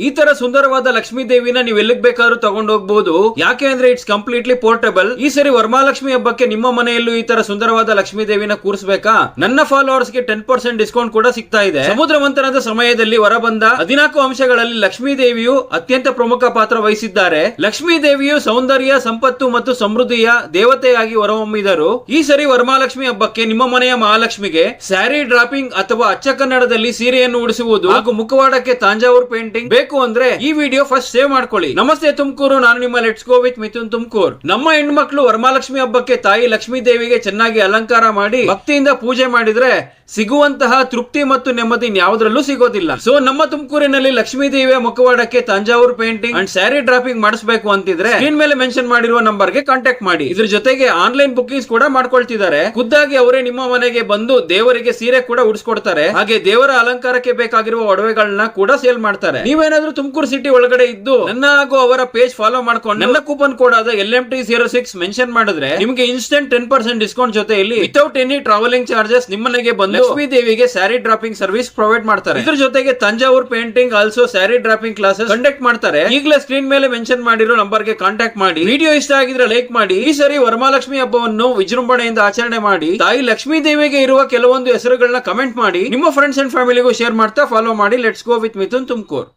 ಈ ತರ ಸುಂದರವಾದ ಲಕ್ಷ್ಮೀ ದೇವಿನ ನೀವು ಎಲ್ಲಿಗೆ ಬೇಕಾದ್ರೂ ತಗೊಂಡು ಹೋಗಬಹುದು. ಯಾಕೆ ಅಂದ್ರೆ ಇಟ್ಸ್ ಕಂಪ್ಲೀಟ್ಲಿ ಪೋರ್ಟಬಲ್. ಈ ಸರಿ ವರಮಹಾಲಕ್ಷ್ಮಿ ಹಬ್ಬಕ್ಕೆ ನಿಮ್ಮ ಮನೆಯಲ್ಲೂ ಈ ತರ ಸುಂದರವಾದ ಲಕ್ಷ್ಮೀ ದೇವಿನ ಕೂರಿಸಬೇಕಾ? ನನ್ನ ಫಾಲೋವರ್ಸ್ ಗೆ 10% ಡಿಸ್ಕೌಂಟ್ ಕೂಡ ಸಿಗ್ತಾ ಇದೆ. ಸಮುದ್ರ ಮಂಥನದ ಸಮಯದಲ್ಲಿ ಹೊರಬಂದ 14 ಅಂಶಗಳಲ್ಲಿ ಲಕ್ಷ್ಮೀ ದೇವಿಯು ಅತ್ಯಂತ ಪ್ರಮುಖ ಪಾತ್ರ ವಹಿಸಿದ್ದಾರೆ. ಲಕ್ಷ್ಮೀ ದೇವಿಯು ಸೌಂದರ್ಯ, ಸಂಪತ್ತು ಮತ್ತು ಸಮೃದ್ಧಿಯ ದೇವತೆಯಾಗಿ ಹೊರಹೊಮ್ಮಿದರು. ಈ ಸರಿ ವರಮಹಾಲಕ್ಷ್ಮಿ ಹಬ್ಬಕ್ಕೆ ನಿಮ್ಮ ಮನೆಯ ಮಹಾಲಕ್ಷ್ಮಿಗೆ ಸ್ಯಾರಿ ಡ್ರಾಪಿಂಗ್ ಅಥವಾ ಅಚ್ಚ ಕನ್ನಡದಲ್ಲಿ ಸೀರೆಯನ್ನು ಉಡಿಸುವುದು ಹಾಗೂ ಮುಖವಾಡಕ್ಕೆ ತಾಂಜಾವೂರ್ ಪೇಂಟಿಂಗ್ ಬೇಕು ಅಂದ್ರೆ ಈ ವಿಡಿಯೋ ಫಸ್ಟ್ ಸೇವ್ ಮಾಡ್ಕೊಳ್ಳಿ. ನಮಸ್ತೆ ತುಮಕೂರು, ನಾನು ನಿಮ್ಮ let's go with Mithun Tumakuru. ನಮ್ಮ ಹೆಣ್ಮಕ್ಳು ವರಮಹಾಲಕ್ಷ್ಮಿ ಹಬ್ಬಕ್ಕೆ ತಾಯಿ ಲಕ್ಷ್ಮೀ ದೇವಿಗೆ ಚೆನ್ನಾಗಿ ಅಲಂಕಾರ ಮಾಡಿ ಭಕ್ತಿಯಿಂದ ಪೂಜೆ ಮಾಡಿದ್ರೆ ಸಿಗುವಂತಹ ತೃಪ್ತಿ ಮತ್ತು ನೆಮ್ಮದಿ ಯಾವುದ್ರಲ್ಲೂ ಸಿಗೋದಿಲ್ಲ. ಸೊ ನಮ್ಮ ತುಮಕೂರಿನಲ್ಲಿ ಲಕ್ಷ್ಮೀ ದೇವಿಯ ಮುಖವಾಡಕ್ಕೆ Thanjavur painting and sari draping ಮಾಡಿಸಬೇಕು ಅಂತಿದ್ರೆ ಸ್ಕ್ರೀನ್ ಮೇಲೆ ಮೆನ್ಷನ್ ಮಾಡಿರುವ ನಂಬರ್ ಗೆ ಕಾಂಟ್ಯಾಕ್ಟ್ ಮಾಡಿ. ಇದ್ರ ಜೊತೆಗೆ ಆನ್ಲೈನ್ ಬುಕಿಂಗ್ಸ್ ಕೂಡ ಮಾಡ್ಕೊಳ್ತಿದ್ದಾರೆ. ಖುದ್ದಾಗಿ ಅವರೇ ನಿಮ್ಮ ಮನೆಗೆ ಬಂದು ದೇವರಿಗೆ ಸೀರೆ ಕೂಡ ಉಡಿಸ್ಕೊಡ್ತಾರೆ. ಹಾಗೆ ದೇವರ ಅಲಂಕಾರಕ್ಕೆ ಬೇಕಾಗಿರುವ ಒಡವೆಗಳನ್ನ ಕೂಡ ಸೇಲ್ ಮಾಡ್ತಾರೆ. ನೀವೇನಾದ್ರೂ ತುಮಕೂರು ಸಿಟಿ ಒಳಗಡೆ ಇದ್ದು ನನ್ನ ಹಾಗೂ ಅವರ ಪೇಜ್ ಫಾಲೋ ಮಾಡ್ಕೊಂಡು ನನ್ನ ಕೂಪನ್ ಕೋಡ್ ಆದ LMT06 ಮೆನ್ಷನ್ ಮಾಡಿದ್ರೆ ನಿಮಗೆ ಇನ್ಸ್ಟೆಂಟ್ 10% ಡಿಸ್ಕೌಂಟ್ ಜೊತೆಯಲ್ಲಿ ವಿತೌಟ್ ಎನಿ ಟ್ರಾವೆಲಿಂಗ್ ಚಾರ್ಜಸ್ ನಿಮ್ಮನೆಗೆ ಬಂದು ಲಕ್ಷ್ಮೀ ದೇವಿಗೆ ಸ್ಯಾರಿ ಡ್ರಾಪಿಂಗ್ ಸರ್ವಿಸ್ ಪ್ರೊವೈಡ್ ಮಾಡ್ತಾರೆ. ಇದ್ರ ಜೊತೆಗೆ Thanjavur painting also sari dropping classes conduct ಮಾಡ್ತಾರೆ. ಈಗಲೇ ಸ್ಕ್ರೀನ್ ಮೇಲೆ ಮೆನ್ಷನ್ ಮಾಡಿರೋ ನಂಬರ್ ಗೆ ಕಾಂಟ್ಯಾಕ್ಟ್ ಮಾಡಿ. ವಿಡಿಯೋ ಇಷ್ಟ ಆಗಿದ್ರೆ ಲೈಕ್ ಮಾಡಿ. ಈ ಸರಿ ವರಮಹಾಲಕ್ಷ್ಮಿ ಹಬ್ಬವನ್ನು ವಿಜೃಂಭಣೆಯಿಂದ ಆಚರಣೆ ಮಾಡಿ. ತಾಯಿ ಲಕ್ಷ್ಮೀ ದೇವಿಗೆ ಇರುವ ಕೆಲವೊಂದು ಹೆಸರುಗಳನ್ನ ಕಮೆಂಟ್ ಮಾಡಿ. ನಿಮ್ಮ ಫ್ರೆಂಡ್ಸ್ ಅಂಡ್ ಫ್ಯಾಮಿಲಿಗೂ ಶೇರ್ ಮಾಡ್ತಾ ಫಾಲೋ ಮಾಡಿ. Let's go with Mithun Tumakuru.